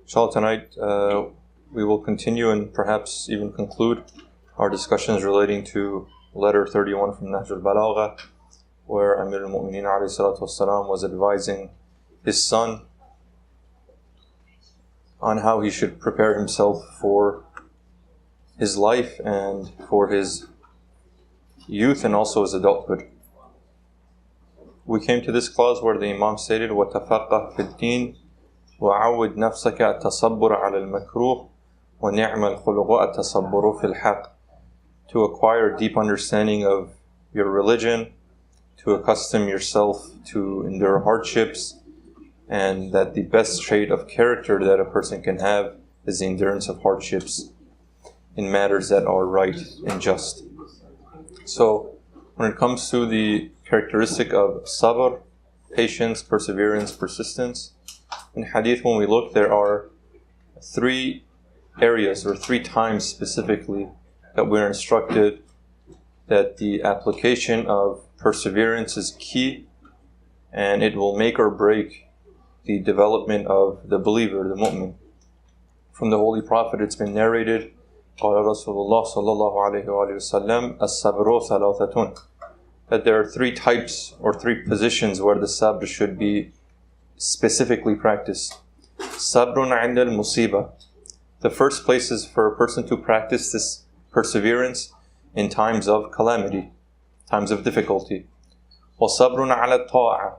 Inshallah, tonight we will continue and perhaps even conclude our discussions relating to letter 31 from Nahj al-Balagha, where Amir al-Mu'mineen alayhi salatu wassalam was advising his son on how he should prepare himself for his life and for his youth and also his adulthood. We came to this clause where the Imam stated, وَتَفَقَّهْ فِي الدِّينِ وَعَوِّدْ نَفْسَكَ التَّصَبُّرَ عَلَى الْمَكْرُوهِ وَنِعْمَ الْخُلُقُ التَّصَبُّرُ فِي الْحَقِّ. To acquire a deep understanding of your religion, to accustom yourself to endure hardships, and that the best trait of character that a person can have is the endurance of hardships in matters that are right and just. So, when it comes to the characteristic of sabr, patience, perseverance, persistence, in hadith when we look, there are three areas or three times specifically that we're instructed that the application of perseverance is key and it will make or break the development of the believer, the mu'min. From the Holy Prophet it's been narrated, قال رسول الله صلى الله عليه وآله وسلم الصبر ثلاثة, that there are three types or three positions where the sabr should be specifically practiced. Sabrun عند المصيبة. The first place is for a person to practice this perseverance in times of calamity, times of difficulty. وَصَبْرٌ عَلَى الطَّاعَةِ,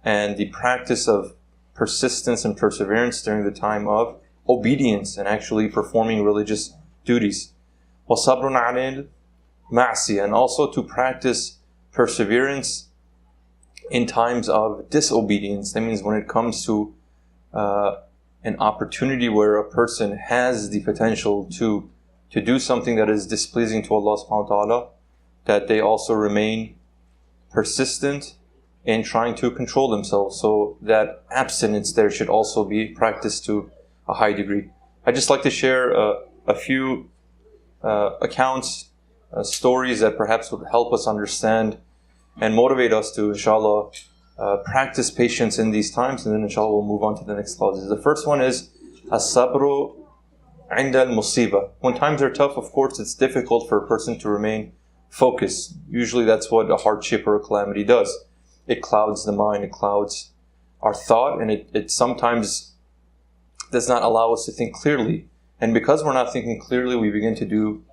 and the practice of persistence and perseverance during the time of obedience and actually performing religious duties. وَصَبْرٌ عَلَى الْمَعْصِيَةِ, and also to practice perseverance in times of disobedience. That means when it comes to an opportunity where a person has the potential to do something that is displeasing to Allah subhanahu wa ta'ala, that they also remain persistent in trying to control themselves. So that abstinence there should also be practiced to a high degree. I'd just like to share a few accounts, stories that perhaps would help us understand and motivate us to, inshallah, practice patience in these times, and then inshallah we'll move on to the next clauses. The first one is as-sabru عند المصيبة. When times are tough, of course, it's difficult for a person to remain focused. Usually that's what a hardship or a calamity does. It clouds the mind, it clouds our thought, and it sometimes does not allow us to think clearly. And because we're not thinking clearly, we begin to do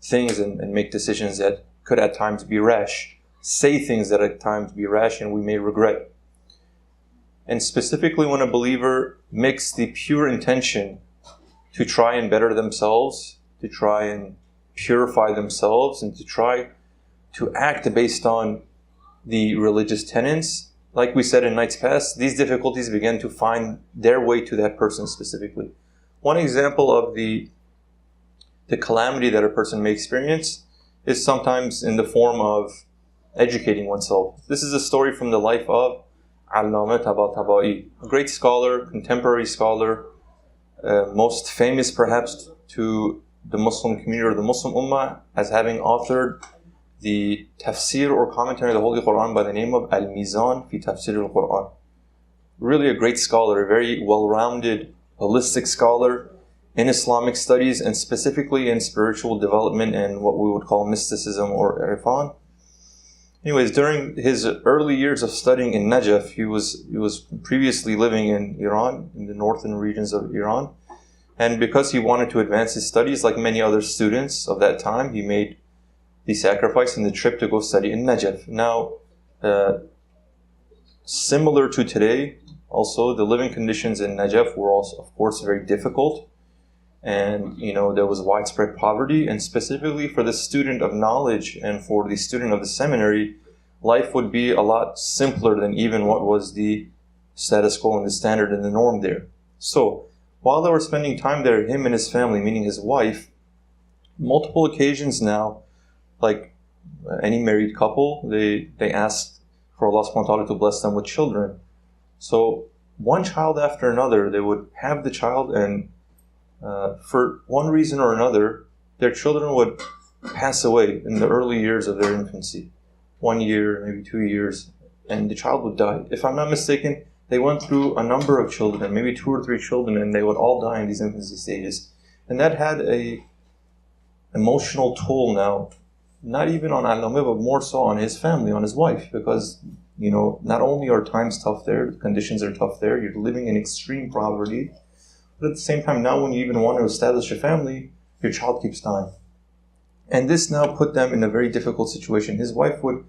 things and make decisions that could at times be rash, say things that at times be rash and we may regret. And specifically when a believer makes the pure intention to try and better themselves, to try and purify themselves, and to try to act based on the religious tenets, like we said in nights past, these difficulties begin to find their way to that person specifically. One example of the calamity that a person may experience is sometimes in the form of educating oneself. This is a story from the life of Allama Tabatabai, a great scholar, contemporary scholar, most famous perhaps to the Muslim community or the Muslim Ummah as having authored the tafsir or commentary of the Holy Quran by the name of Al-Mizan fi Tafsir al-Quran. Really a great scholar, a very well-rounded, holistic scholar in Islamic studies and specifically in spiritual development and what we would call mysticism or irfan. Anyways, during his early years of studying in Najaf, he was previously living in Iran, in the northern regions of Iran. And because he wanted to advance his studies, like many other students of that time, he made the sacrifice and the trip to go study in Najaf. Now, similar to today, also the living conditions in Najaf were also, of course, very difficult. And, there was widespread poverty, and specifically for the student of knowledge and for the student of the seminary, life would be a lot simpler than even what was the status quo and the standard and the norm there. So, while they were spending time there, him and his family, meaning his wife, multiple occasions now, like any married couple, they asked for Allah subhanahu wa ta'ala to bless them with children. So, one child after another, they would have the child and for one reason or another, their children would pass away in the early years of their infancy. 1 year, maybe 2 years, and the child would die. If I'm not mistaken, they went through a number of children, maybe 2 or 3 children, and they would all die in these infancy stages. And that had a emotional toll now, not even on Al-Nameh, but more so on his family, on his wife, because, not only are times tough there, conditions are tough there, you're living in extreme poverty, but at the same time, now when you even want to establish a family, your child keeps dying. And this now put them in a very difficult situation. His wife would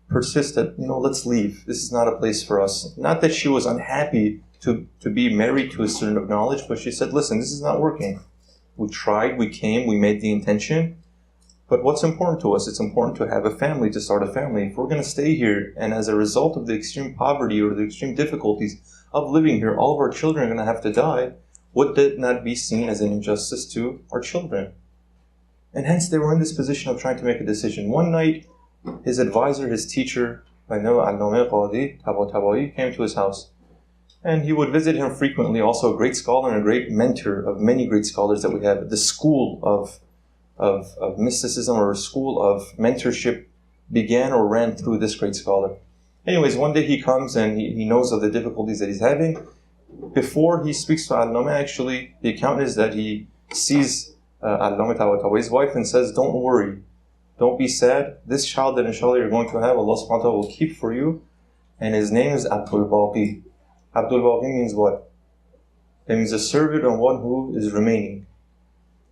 persist that, let's leave. This is not a place for us. Not that she was unhappy to be married to a student of knowledge, but she said, listen, this is not working. We tried, we came, we made the intention, but what's important to us? It's important to have a family, to start a family. If we're going to stay here, and as a result of the extreme poverty or the extreme difficulties of living here, all of our children are going to have to die, would that not be seen as an injustice to our children? And hence they were in this position of trying to make a decision. One night, his advisor, his teacher, Al-Nameh Qadi, Taba'i, came to his house. And he would visit him frequently, also a great scholar and a great mentor of many great scholars that we have. The school of mysticism, or a school of mentorship, began or ran through this great scholar. Anyways, one day he comes and he knows of the difficulties that he's having. Before he speaks to Al-Nameh, actually, the account is that he sees Al-Nameh Taba'i's wife and says, don't worry, don't be sad. This child that inshallah you're going to have, Allah subhanahu wa ta'ala will keep for you. And his name is Abdul Baqi. Abdul Baqi means what? It means a servant of one who is remaining.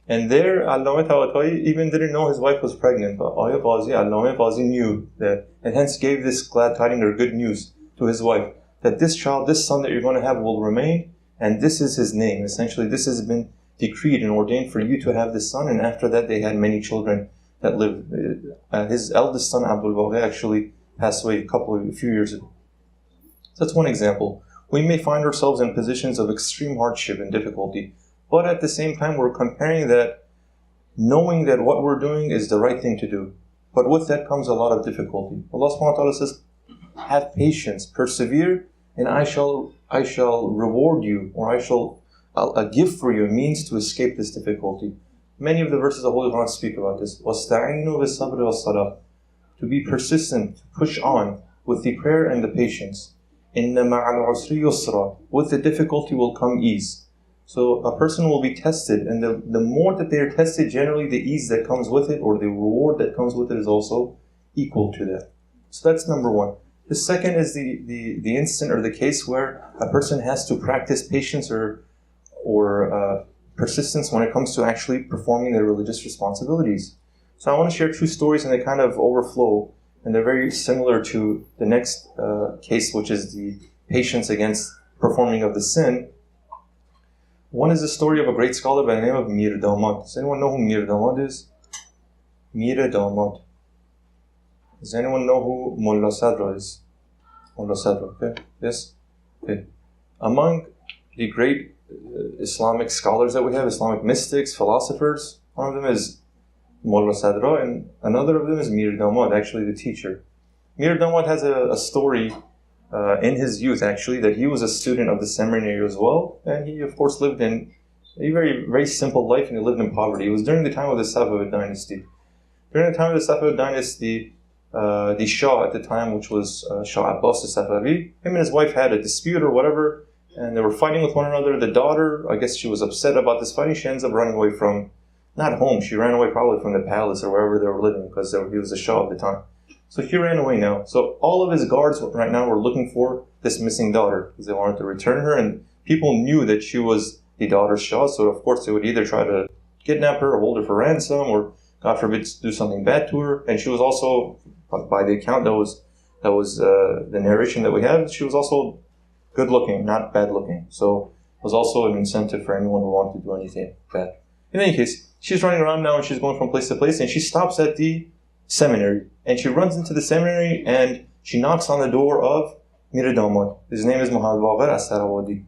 And there, Al-Nameh Taba'i even didn't know his wife was pregnant. But Al-Nameh Qazi knew that, and hence gave this glad tidings or good news to his wife, that this child, this son that you're going to have will remain, and this is his name. Essentially, this has been decreed and ordained for you to have this son. And after that, they had many children that lived. His eldest son, Abdul Baqi, actually passed away a few years ago. So that's one example. We may find ourselves in positions of extreme hardship and difficulty, but at the same time, we're comparing that, knowing that what we're doing is the right thing to do. But with that comes a lot of difficulty. Allah subhanahu wa ta'ala says, have patience, persevere, and I shall reward you, or I'll give for you a means to escape this difficulty. Many of the verses of the Holy Quran speak about this. وَاسْتَعِينُوا بِالصَّبْرِ وَالصَّلَاةِ. To be persistent, to push on with the prayer and the patience. إِنَّ مَعَ الْعُسْرِ يُسْرًا. With the difficulty will come ease. So a person will be tested, and the more that they are tested, generally the ease that comes with it, or the reward that comes with it, is also equal to that. So that's number one. The second is the instant or the case where a person has to practice patience or persistence when it comes to actually performing their religious responsibilities. So I want to share 2 stories, and they kind of overflow, and they're very similar to the next case, which is the patience against performing of the sin. One is the story of a great scholar by the name of Mir Damad. Does anyone know who Mir Damad is? Mir Damad. Does anyone know who Mullah Sadra is? Mullah Sadra, okay? Yes? Okay. Among the great Islamic scholars that we have, Islamic mystics, philosophers, one of them is Mullah Sadra, and another of them is Mir Damad, actually the teacher. Mir Damad has a story in his youth, actually, that he was a student of the seminary as well, and he, of course, lived in a very, very simple life, and he lived in poverty. It was during the time of the Safavid dynasty. During the time of the Safavid dynasty, the Shah at the time, which was Shah Abbas al-Safavi, him and his wife had a dispute or whatever, and they were fighting with one another. The daughter, I guess she was upset about this fighting. She ends up running away from, not home, she ran away probably from the palace or wherever they were living, because he was the Shah at the time. So he ran away now. So all of his guards right now were looking for this missing daughter, because they wanted to return her, and people knew that she was the daughter's Shah, so of course they would either try to kidnap her or hold her for ransom, or God forbid do something bad to her. And she was also, by the account that was the narration that we have, she was also good looking, not bad looking. So it was also an incentive for anyone who wanted to do anything bad. In any case, she's running around now, and she's going from place to place, and she stops at the seminary, and she runs into the seminary, and she knocks on the door of Mir Damad. His name is Muhammad Baqir as-Sarawadi.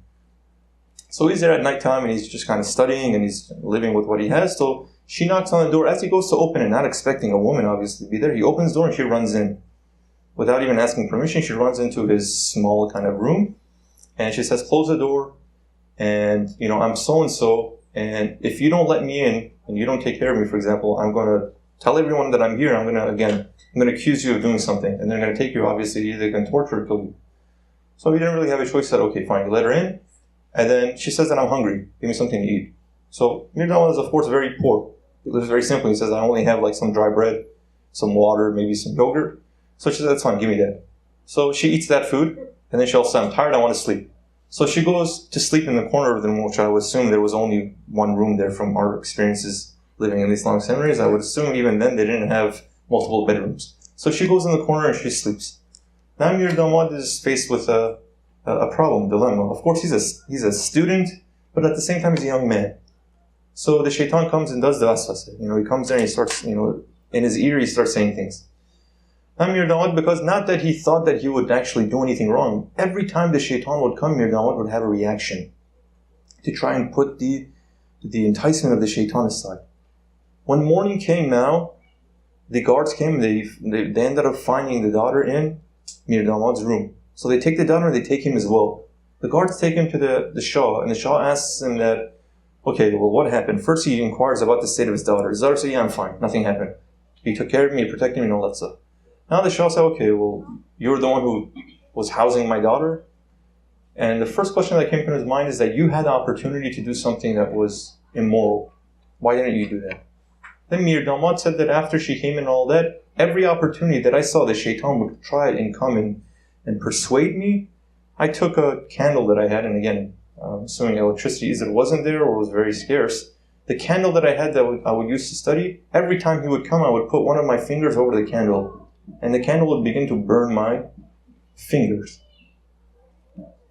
So he's there at nighttime, and he's just kind of studying, and he's living with what he has. So she knocks on the door. As he goes to open it, not expecting a woman obviously to be there, he opens the door and she runs in. Without even asking permission, she runs into his small kind of room, and she says, close the door, and I'm so-and-so, and if you don't let me in, and you don't take care of me, for example, I'm going to tell everyone that I'm here, I'm going to accuse you of doing something, and they're going to take you, obviously, either going to torture or kill you. So he didn't really have a choice. He said, okay, fine, let her in. And then she says that I'm hungry. Give me something to eat. So Mir Damad is, of course, very poor. He lives very simply. He says, I only have like some dry bread, some water, maybe some yogurt. So she says, that's fine, give me that. So she eats that food, and then she'll say, I'm tired, I want to sleep. So she goes to sleep in the corner of the room, which I would assume there was only one room there from our experiences living in the Islamic seminaries. I would assume even then they didn't have multiple bedrooms. So she goes in the corner and she sleeps. Now Mir Damad is faced with a problem, dilemma. Of course, he's a student, but at the same time, he's a young man. So the shaitan comes and does the waswasa. He comes there and he starts, in his ear, he starts saying things. Now Mir Damad, because not that he thought that he would actually do anything wrong, every time the shaitan would come, Mir Damad would have a reaction to try and put the enticement of the shaitan aside. When morning came now, the guards came, they ended up finding the daughter in Mir Damad's room. So they take the daughter and they take him as well. The guards take him to the Shah, and the Shah asks him that, okay, well, what happened? First he inquires about the state of his daughter. His daughter said, yeah, I'm fine, nothing happened. He took care of me, he protected me, and all that stuff. Now the Shah said, okay, well, you're the one who was housing my daughter. And the first question that came to his mind is that you had the opportunity to do something that was immoral. Why didn't you do that? Then Mir Damad said that after she came in and all that, every opportunity that I saw the shaitan would try and come and persuade me, I took a candle that I had, and again, assuming electricity either wasn't there or was very scarce, the candle that I had that I would use to study, every time he would come, I would put one of my fingers over the candle, and the candle would begin to burn my fingers.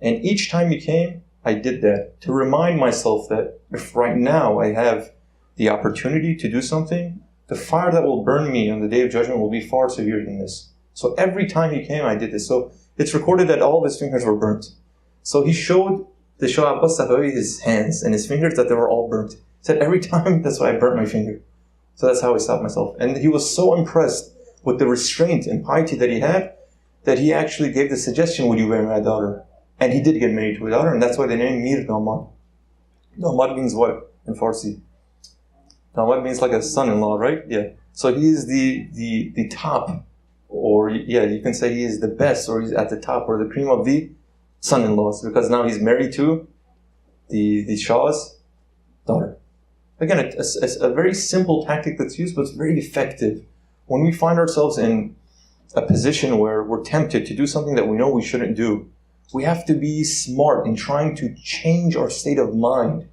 And each time he came, I did that to remind myself that if right now I have the opportunity to do something, the fire that will burn me on the Day of Judgment will be far severe than this. So every time he came, I did this. So it's recorded that all of his fingers were burnt. So he showed the Shah Abbas Safawi his hands and his fingers that they were all burnt. He said, every time, that's why I burnt my finger. So that's how I stopped myself. And he was so impressed with the restraint and piety that he had, that he actually gave the suggestion, would you marry my daughter? And he did get married to a daughter, and that's why they named Mir Damad. Damad means what in Farsi? Damad means like a son-in-law, right? Yeah. So he is the top, or yeah, you can say he is the best, or he's at the top, or the cream of the son-in-laws, because now he's married to the Shah's daughter. Again, it's a very simple tactic that's used, but it's very effective. When we find ourselves in a position where we're tempted to do something that we know we shouldn't do, we have to be smart in trying to change our state of mind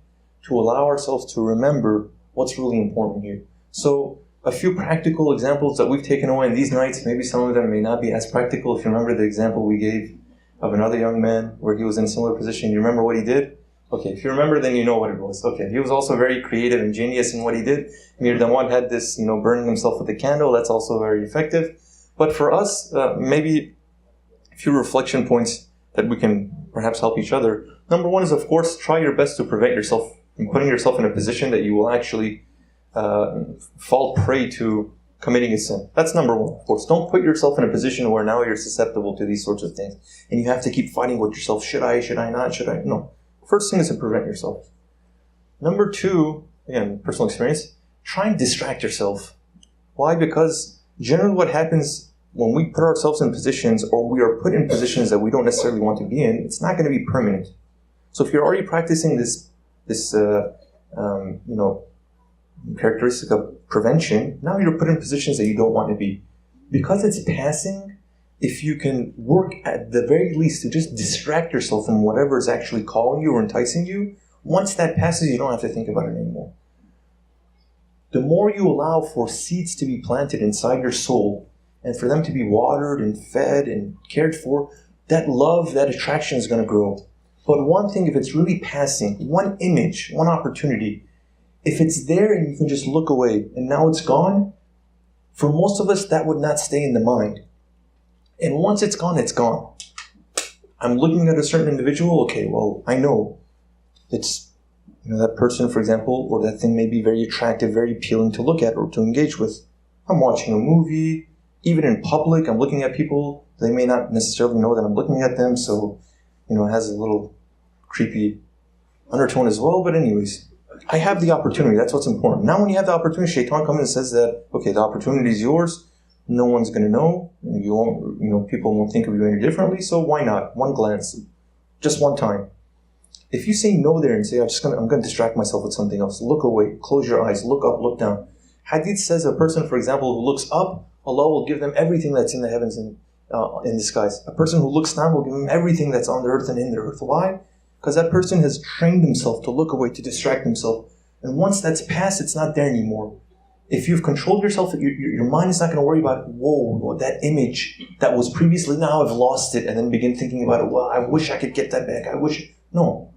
to allow ourselves to remember what's really important here. So a few practical examples that we've taken away in these nights, maybe some of them may not be as practical. If you remember the example we gave of another young man where he was in a similar position, you remember what he did? Okay, if you remember, then you know what it was. Okay, he was also very creative and genius in what he did. Mir Damad had this, burning himself with a candle. That's also very effective. But for us, maybe a few reflection points that we can perhaps help each other. Number one is, of course, try your best to prevent yourself from putting yourself in a position that you will actually fall prey to committing a sin. That's number one, of course. Don't put yourself in a position where now you're susceptible to these sorts of things. And you have to keep fighting with yourself. Should I not? Should I? No. First thing is to prevent yourself. Number two, again, personal experience, try and distract yourself. Why? Because generally what happens when we put ourselves in positions, or we are put in positions that we don't necessarily want to be in, it's not going to be permanent. So if you're already practicing this characteristic of prevention, now you're put in positions that you don't want to be. Because it's passing, if you can work at the very least to just distract yourself from whatever is actually calling you or enticing you, once that passes, you don't have to think about it anymore. The more you allow for seeds to be planted inside your soul, and for them to be watered and fed and cared for, that love, that attraction is going to grow. But one thing, if it's really passing, one image, one opportunity, if it's there and you can just look away and now it's gone, for most of us, that would not stay in the mind. And once it's gone, it's gone. I'm looking at a certain individual, okay, well, I know it's, that person, for example, or that thing may be very attractive, very appealing to look at or to engage with. I'm watching a movie, even in public, I'm looking at people, they may not necessarily know that I'm looking at them, so, it has a little creepy undertone as well, but anyways, I have the opportunity, that's what's important. Now when you have the opportunity, Shaitan comes and says that, okay, the opportunity is yours, No one's going to know. You won't, people won't think of you any differently. So why not? One glance, just one time. If you say no there and say, I'm going to distract myself with something else, look away, close your eyes, look up, look down. Hadith says a person, for example, who looks up, Allah will give them everything that's in the heavens and in the skies. A person who looks down will give him everything that's on the earth and in the earth. Why? Because that person has trained himself to look away, to distract himself. And once that's passed, it's not there anymore. If you've controlled yourself, your mind is not going to worry about, whoa, that image that was previously, now I've lost it, and then begin thinking about it. Well, I wish I could get that back. No.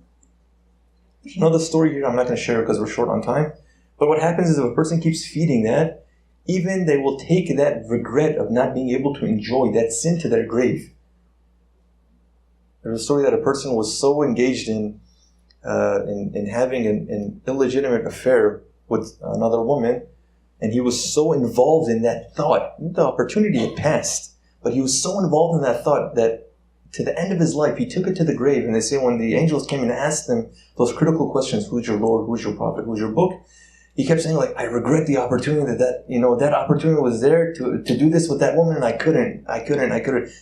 There's another story here. I'm not going to share it because we're short on time. But what happens is if a person keeps feeding that, even they will take that regret of not being able to enjoy that sin to their grave. There's a story that a person was so engaged in having an illegitimate affair with another woman, and he was so involved in that thought. The opportunity had passed, but he was so involved in that thought that to the end of his life, he took it to the grave. And they say when the angels came and asked him those critical questions, who's your Lord, who's your prophet, who's your book? He kept saying, I regret the opportunity that opportunity was there to do this with that woman, and I couldn't.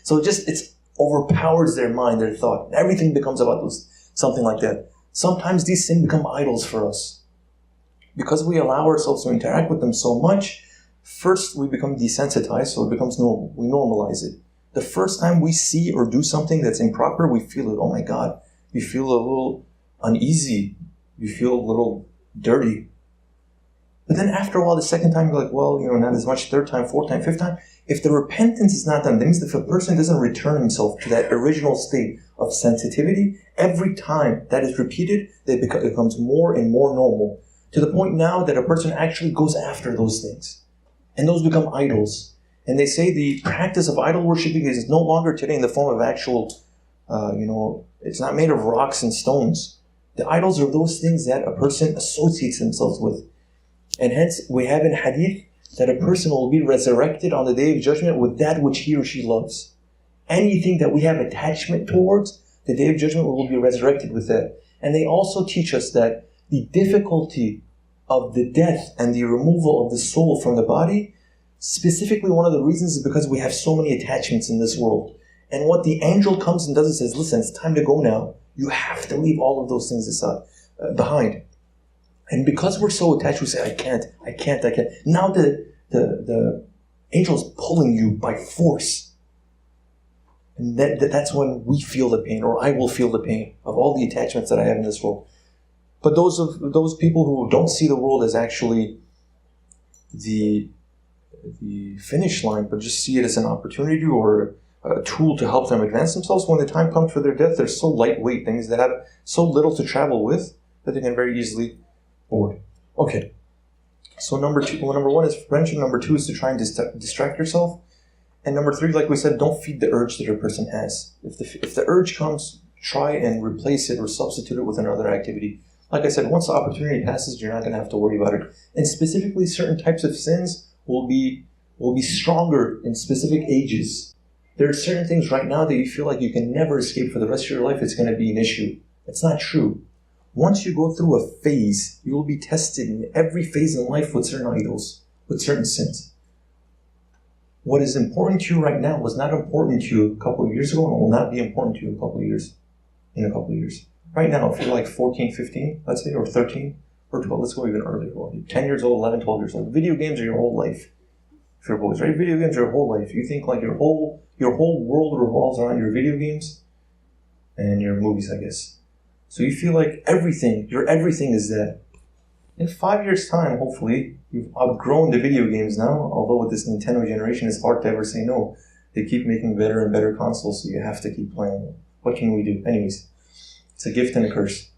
So it overpowers their mind, their thought. Everything becomes about something like that. Sometimes these sins become idols for us. Because we allow ourselves to interact with them so much, first we become desensitized, so it becomes normal. We normalize it. The first time we see or do something that's improper, we feel it. Oh my God. You feel a little uneasy. You feel a little dirty. But then after a while, the second time, you're like, well, not as much. Third time, fourth time, fifth time. If the repentance is not done, that means if a person doesn't return himself to that original state of sensitivity, every time that is repeated, it becomes more and more normal. To the point now that a person actually goes after those things. And those become idols. And they say the practice of idol worshiping is no longer today in the form of actual, it's not made of rocks and stones. The idols are those things that a person associates themselves with. And hence, we have in hadith that a person will be resurrected on the Day of Judgment with that which he or she loves. Anything that we have attachment towards, the Day of Judgment will be resurrected with that. And they also teach us that the difficulty of the death and the removal of the soul from the body, specifically one of the reasons is because we have so many attachments in this world. And what the angel comes and does is says, listen, it's time to go now. You have to leave all of those things aside, behind. And because we're so attached, we say, I can't. Now the angel's pulling you by force. And that's when we feel the pain, or I will feel the pain of all the attachments that I have in this world. But those people who don't see the world as actually the finish line, but just see it as an opportunity or a tool to help them advance themselves, when the time comes for their death, they're so lightweight things that have so little to travel with that they can very easily board. Okay. So number one is prevention. Number two is to try and distract yourself. And number three, like we said, don't feed the urge that a person has. If the urge comes, try and replace it or substitute it with another activity. Like I said, once the opportunity passes, you're not going to have to worry about it. And specifically, certain types of sins will be stronger in specific ages. There are certain things right now that you feel like you can never escape for the rest of your life. It's going to be an issue. It's not true. Once you go through a phase, you will be tested in every phase in life with certain idols, with certain sins. What is important to you right now was not important to you a couple of years ago, and will not be important to you in a couple of years. Right now, if you're like 14, 15, let's say, or 13, or 12, let's go even earlier. 10 years old, 11, 12 years old. Video games are your whole life. If you're boys, right? Video games are your whole life. You think like your whole world revolves around your video games and your movies, I guess. So you feel like your everything is that. In 5 years' time, hopefully, you've outgrown the video games now, although with this Nintendo generation, it's hard to ever say no. They keep making better and better consoles, so you have to keep playing them. What can we do? Anyways, it's a gift and a curse.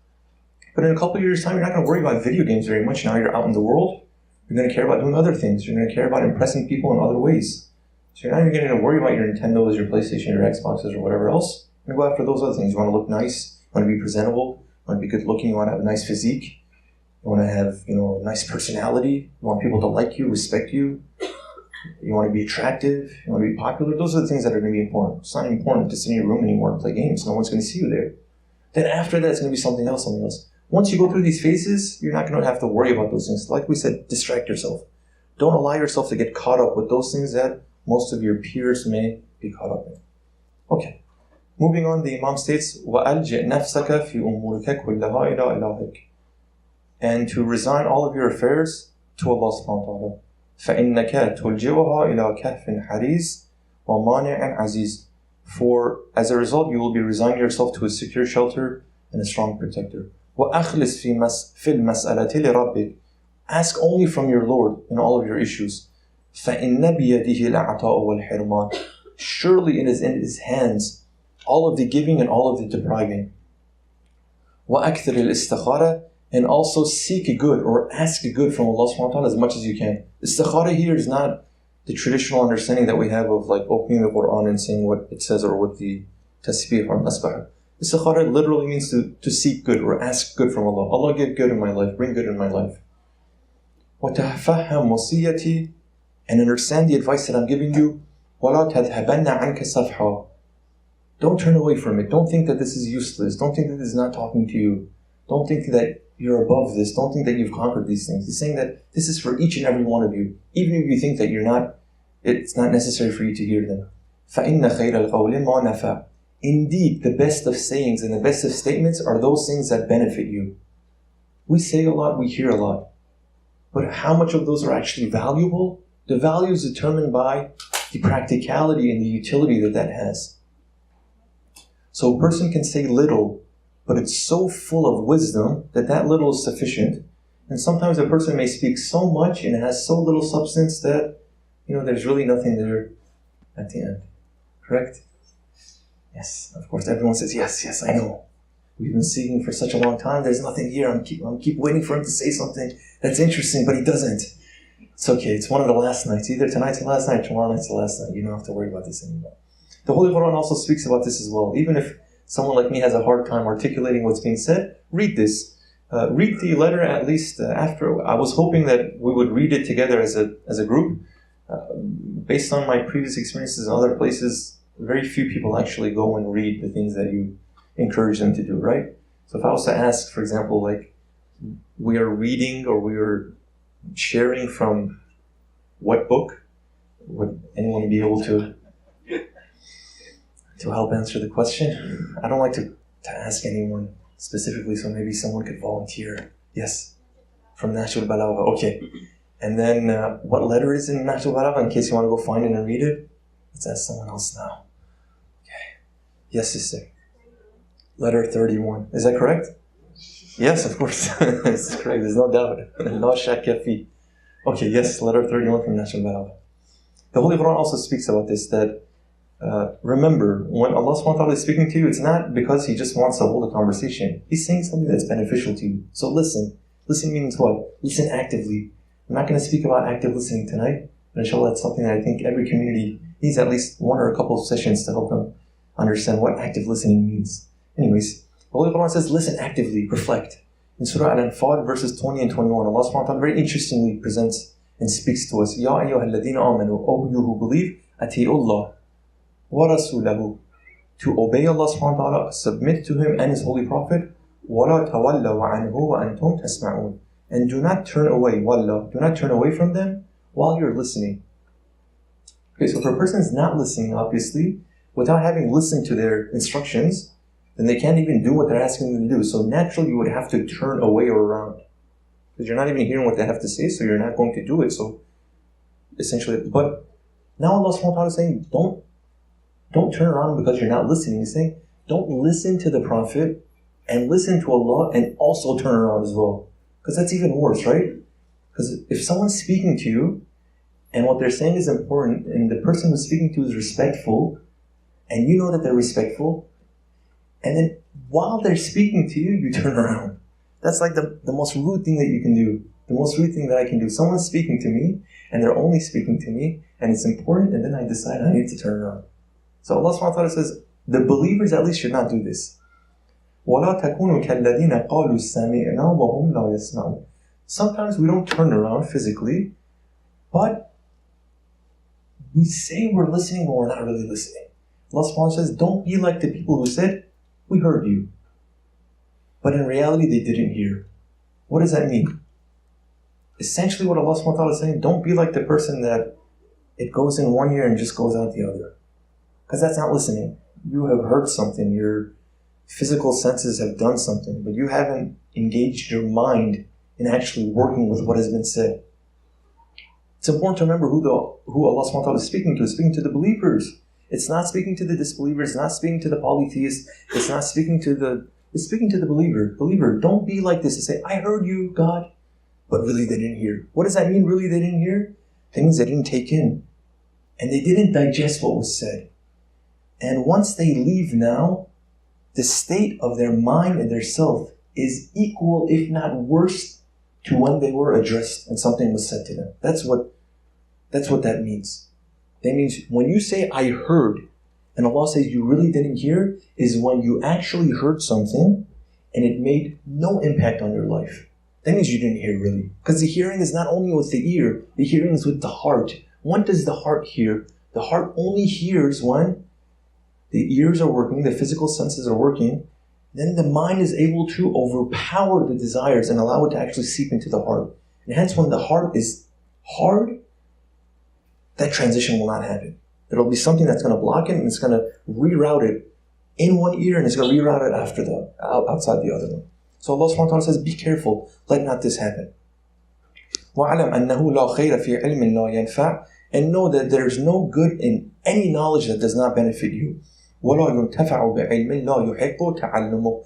But in a couple of years' time, you're not going to worry about video games very much. Now you're out in the world. You're going to care about doing other things. You're going to care about impressing people in other ways. So you're not even going to worry about your Nintendos, your PlayStation, your Xboxes, or whatever else. You're going to go after those other things. You want to look nice. You want to be presentable. You want to be good looking. You want to have a nice physique. You want to have, a nice personality. You want people to like you, respect you. You want to be attractive. You want to be popular. Those are the things that are going to be important. It's not important to sit in your room anymore and play games. No one's going to see you there. Then after that, it's going to be something else. Once you go through these phases, you're not going to have to worry about those things. Like we said, distract yourself. Don't allow yourself to get caught up with those things that most of your peers may be caught up in. Okay. Moving on, the Imam states, وَأَلْجِئْ نَفْسَكَ فِي أُمُورِكَ كُلَّهَا إِلَىٰ إِلَٰهِكَ, and to resign all of your affairs to Allah subhanahu wa ta'ala. فَإِنَّكَ تُلْجِئُهَا إِلَىٰ كَهْفٍ حَرِيزٍ وَمَانِعٍ عَزِيزٍ, for as a result you will be resigning yourself to a secure shelter and a strong protector. وَأَخْلِصْ فِي الْمَسْأَلَةِ لِرَبِّكَ, ask only from your Lord in all of your issues. فَإِنَّ بِيَدِهِ الْعَطَاءُ وَالْحِرْمَانُ, surely it is in His hands all of the giving and all of the depriving. وَأَكْثِرِ الْإِسْتِخَارَةِ, and also seek good or ask good from Allah subhanahu wa ta'ala as much as you can. Istikhara here is not the traditional understanding that we have of like opening the Quran and saying what it says or what the tasbih or asbah. Istikhara literally means to seek good or ask good from Allah. Allah, give good in my life, bring good in my life. وَتَفَهَّمْ وَصِيَّتِي, and understand the advice that I'm giving you. وَلَا تَذْهَبَنَّ عَنْكَ صَفْحًا, don't turn away from it. Don't think that this is useless. Don't think that this is not talking to you. Don't think that you're above this. Don't think that you've conquered these things. He's saying that this is for each and every one of you. Even if you think that it's not necessary for you to hear them. فَإِنَّ خَيْرَ الْقَوْلِ مَا نَفَعَ, indeed, the best of sayings and the best of statements are those things that benefit you. We say a lot, we hear a lot. But how much of those are actually valuable? The value is determined by the practicality and the utility that has. So a person can say little, but it's so full of wisdom that little is sufficient. And sometimes a person may speak so much and it has so little substance that, there's really nothing there at the end. Correct? Yes, of course, everyone says, yes, I know. We've been speaking for such a long time, there's nothing here. I'm keep waiting for him to say something that's interesting, but he doesn't. It's okay, it's one of the last nights. Either tonight's the last night, tomorrow night's the last night. You don't have to worry about this anymore. The Holy Quran also speaks about this as well. Even if someone like me has a hard time articulating what's being said, read this. Read the letter at least after. I was hoping that we would read it together as a group. Based on my previous experiences in other places, very few people actually go and read the things that you encourage them to do, right? So if I was to ask, for example, like, we are reading or we are sharing from what book, would anyone be able to help answer the question? I don't like to ask anyone specifically, so maybe someone could volunteer. Yes, from Nahj al-Balagha. Okay. And then what letter is in Nahj al-Balagha, in case you want to go find it and read it? Let's ask someone else now. Okay. Yes, sister. Letter 31. Is that correct? Yes, of course. It's correct. There's no doubt. No shakka fi. Okay, yes, letter 31 from Nahj al-Balagha. The Holy Quran also speaks about this, that remember, when Allah subhanahu wa ta'ala is speaking to you, it's not because He just wants to hold a conversation. He's saying something that's beneficial to you. So listen. Listen means what? Listen actively. I'm not going to speak about active listening tonight, but inshallah that's something that I think every community needs at least one or a couple of sessions to help them understand what active listening means. Anyways, the Holy Quran says, listen actively, reflect. In Surah Al-Anfal, verses 20 and 21, Allah subhanahu wa ta'ala very interestingly presents and speaks to us. Ya ayyuha alladhina amanu, O you who believe, ati'ullah wa rasulahu, to obey Allah subhanahu wa ta'ala, submit to Him and His Holy Prophet, وَلَا تَوَلَّوْا عَنْهُ وَأَنْتُمْ تَسْمَعُونَ, and do not turn away, wallah, do not turn away from them while you're listening. Okay, so if a person is not listening, obviously, without having listened to their instructions, then they can't even do what they're asking them to do. So naturally you would have to turn away or around, because you're not even hearing what they have to say, so you're not going to do it. So essentially, but now Allah subhanahu wa ta'ala is saying, don't turn around because you're not listening. He's saying, don't listen to the Prophet and listen to Allah and also turn around as well. Because that's even worse, right? Because if someone's speaking to you and what they're saying is important and the person who's speaking to is respectful and you know that they're respectful, and then while they're speaking to you, you turn around. That's like the most rude thing that you can do. The most rude thing that I can do. Someone's speaking to me and they're only speaking to me and it's important, and then I decide I need to turn around. So Allah subhanahu wa ta'ala says, the believers at least should not do this. وَلَا تَكُونُوا كَالَّذِينَ قَالُوا السَّمِعْنَا وَهُمْ لَا يَسْمَعُونَ. Sometimes we don't turn around physically, but we say we're listening, but we're not really listening. Allah subhanahu wa ta'ala says, don't be like the people who said, we heard you. But in reality, they didn't hear. What does that mean? Essentially what Allah subhanahu wa ta'ala is saying, don't be like the person that it goes in one ear and just goes out the other. Because that's not listening. You have heard something, your physical senses have done something, but you haven't engaged your mind in actually working with what has been said. It's important to remember who Allah subhanahu wa ta'ala is speaking to. It's speaking to the believers. It's not speaking to the disbelievers. It's not speaking to the polytheists. It's speaking to the believer. Believer, don't be like this and say, I heard you, God, but really they didn't hear. What does that mean, really they didn't hear? Things they didn't take in. And they didn't digest what was said. And once they leave now, the state of their mind and their self is equal, if not worse, to when they were addressed and something was said to them. That's what that means. That means when you say, I heard, and Allah says you really didn't hear, is when you actually heard something and it made no impact on your life. That means you didn't hear really. Because the hearing is not only with the ear, the hearing is with the heart. When does the heart hear? The heart only hears when the ears are working, the physical senses are working. Then the mind is able to overpower the desires and allow it to actually seep into the heart. And hence when the heart is hard, that transition will not happen. There will be something that's going to block it and it's going to reroute it in one ear and it's going to reroute it outside the other one. So Allah subhanahu wa ta'ala says, be careful, let not this happen. وَعَلَمْ أَنَّهُ لَا خَيْرَ فِي عِلْمٍ لَا يَنْفَعُ. And know that there is no good in any knowledge that does not benefit you. وَلَا يُنْتَفَعُ بِعِلْمٍ لَا يُحِقُّ تَعَلُّمُهُ.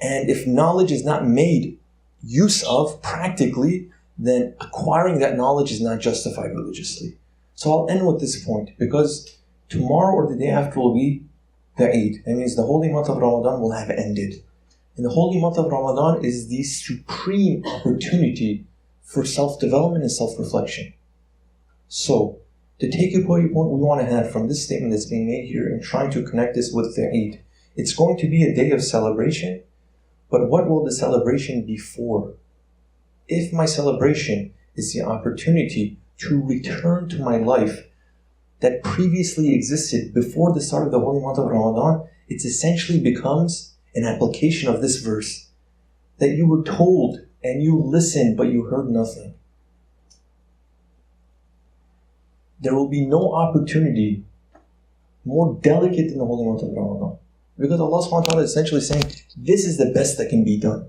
And if knowledge is not made use of practically, then acquiring that knowledge is not justified religiously. So I'll end with this point, because tomorrow or the day after will be the Eid. That means the holy month of Ramadan will have ended. And the holy month of Ramadan is the supreme opportunity for self-development and self-reflection. So, the takeaway point we want to have from this statement that's being made here and trying to connect this with the Eid, it's going to be a day of celebration, but what will the celebration be for? If my celebration is the opportunity to return to my life that previously existed before the start of the holy month of Ramadan, it essentially becomes an application of this verse, that you were told and you listened but you heard nothing. There will be no opportunity more delicate than the holy month of Ramadan. Because Allah subhanahu wa ta'ala is essentially saying, this is the best that can be done.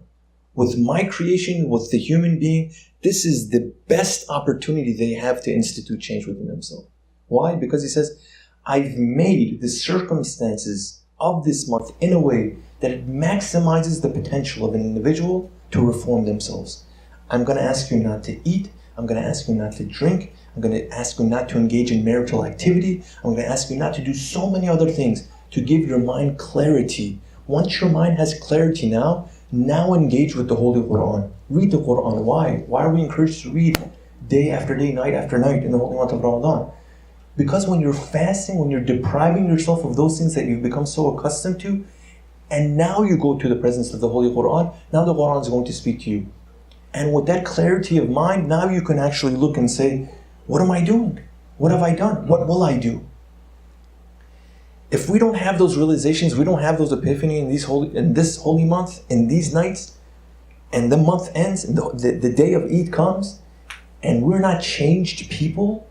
With my creation, with the human being, this is the best opportunity they have to institute change within themselves. Why? Because He says, I've made the circumstances of this month in a way that it maximizes the potential of an individual to reform themselves. I'm going to ask you not to eat. I'm going to ask you not to drink. I'm going to ask you not to engage in marital activity. I'm going to ask you not to do so many other things to give your mind clarity. Once your mind has clarity now engage with the Holy Quran. Read the Quran. Why? Why are we encouraged to read day after day, night after night in the holy month of Ramadan? Because when you're fasting, when you're depriving yourself of those things that you've become so accustomed to, and now you go to the presence of the Holy Quran, now the Quran is going to speak to you. And with that clarity of mind, now you can actually look and say, what am I doing? What have I done? What will I do? If we don't have those realizations, we don't have those epiphany in this holy month, in these nights, and the month ends, and the day of Eid comes, and we're not changed people,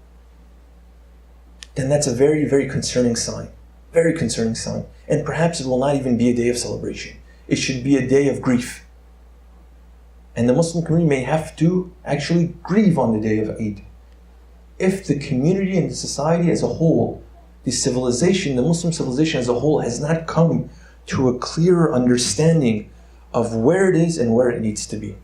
then that's a very, very concerning sign. Very concerning sign. And perhaps it will not even be a day of celebration. It should be a day of grief. And the Muslim community may have to actually grieve on the day of Eid. If the community and the society as a whole, the civilization, the Muslim civilization as a whole, has not come to a clearer understanding of where it is and where it needs to be.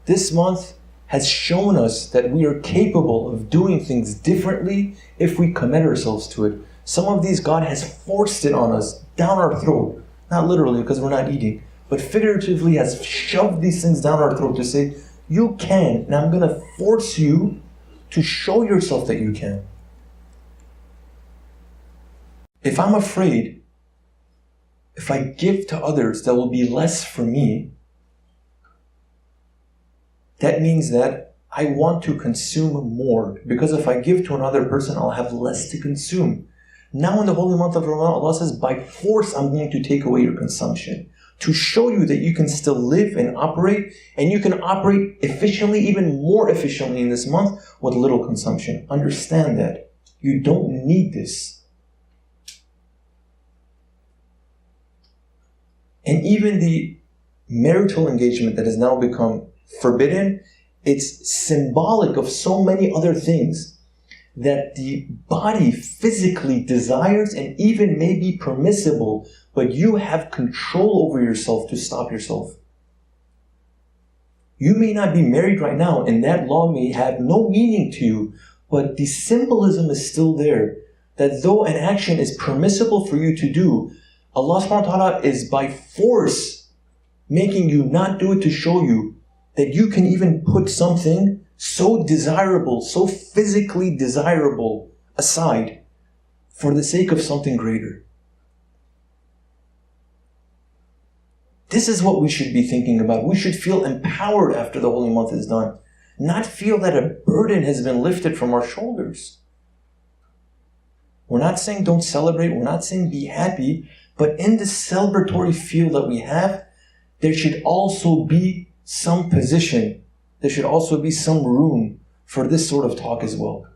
This month has shown us that we are capable of doing things differently if we commit ourselves to it. Some of these God has forced it on us, down our throat. Not literally because we're not eating, but figuratively has shoved these things down our throat to say, you can, and I'm going to force you to show yourself that you can. If I'm afraid, if I give to others, there will be less for me. That means that I want to consume more. Because if I give to another person, I'll have less to consume. Now in the holy month of Ramadan, Allah says, by force I'm going to take away your consumption. to show you that you can still live and operate, and you can operate efficiently, even more efficiently in this month with little consumption. Understand that. You don't need this. And even the marital engagement that has now become forbidden, it's symbolic of so many other things that the body physically desires and even may be permissible, but you have control over yourself to stop yourself. You may not be married right now, and that law may have no meaning to you, but the symbolism is still there, that though an action is permissible for you to do, Allah subhanahu wa ta'ala is by force making you not do it to show you that you can even put something so desirable, so physically desirable aside for the sake of something greater. This is what we should be thinking about. We should feel empowered after the holy month is done, not feel that a burden has been lifted from our shoulders. We're not saying don't celebrate, we're not saying be happy, but in the celebratory feel that we have, there should also be some position, there should also be some room for this sort of talk as well.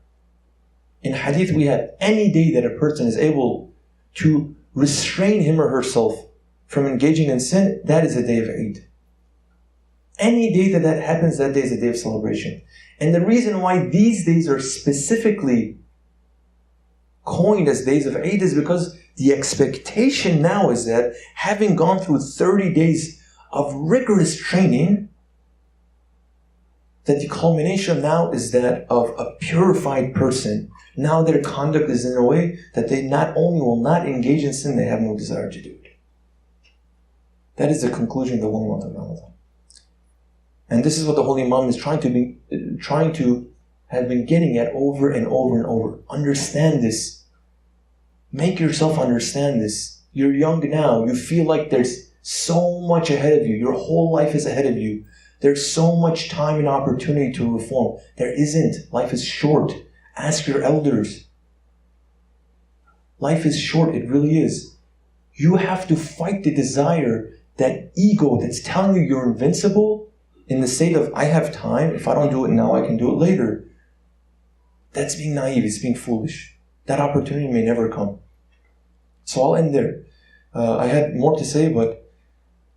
In hadith we have any day that a person is able to restrain him or herself from engaging in sin, that is a day of Eid. Any day that that happens, that day is a day of celebration. And the reason why these days are specifically coined as days of Eid is because the expectation now is that having gone through 30 days of rigorous training, that the culmination now is that of a purified person. Now their conduct is in a way that they not only will not engage in sin, they have no desire to do it. That is the conclusion of the holy month of Ramadan. And this is what the Holy Imam is trying to have been getting at over and over and over. Understand this. Make yourself understand this. You're young now. You feel like there's so much ahead of you. Your whole life is ahead of you. There's so much time and opportunity to reform. There isn't. Life is short. Ask your elders. Life is short. It really is. You have to fight the desire, that ego that's telling you you're invincible, in the state of, I have time. If I don't do it now, I can do it later. That's being naive. It's being foolish. That opportunity may never come. So I'll end there. I had more to say, but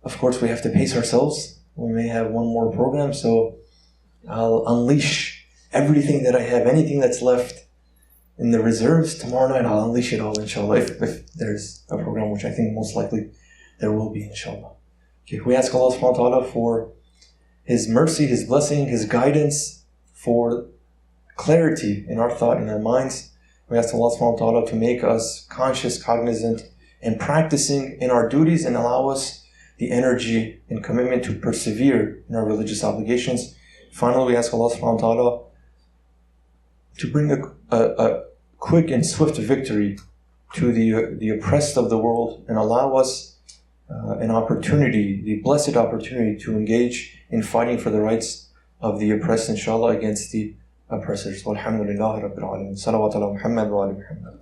of course we have to pace ourselves. We may have one more program, so I'll unleash everything that I have, anything that's left in the reserves. Tomorrow night I'll unleash it all, inshallah, if there's a program, which I think most likely there will be, inshallah. Okay, we ask Allah subhanahu wa ta'ala for His mercy, His blessing, His guidance, for clarity in our thought and our minds. We ask Allah subhanahu wa ta'ala to make us conscious, cognizant, and practicing in our duties, and allow us the energy and commitment to persevere in our religious obligations. Finally, we ask Allah subhanahu wa ta'ala to bring a quick and swift victory to the oppressed of the world, and allow us an opportunity, the blessed opportunity, to engage in fighting for the rights of the oppressed, inshallah, against the oppressors. Walhamdulillahi Rabbil Alameen. Salawat ala Muhammad wa ali Muhammad.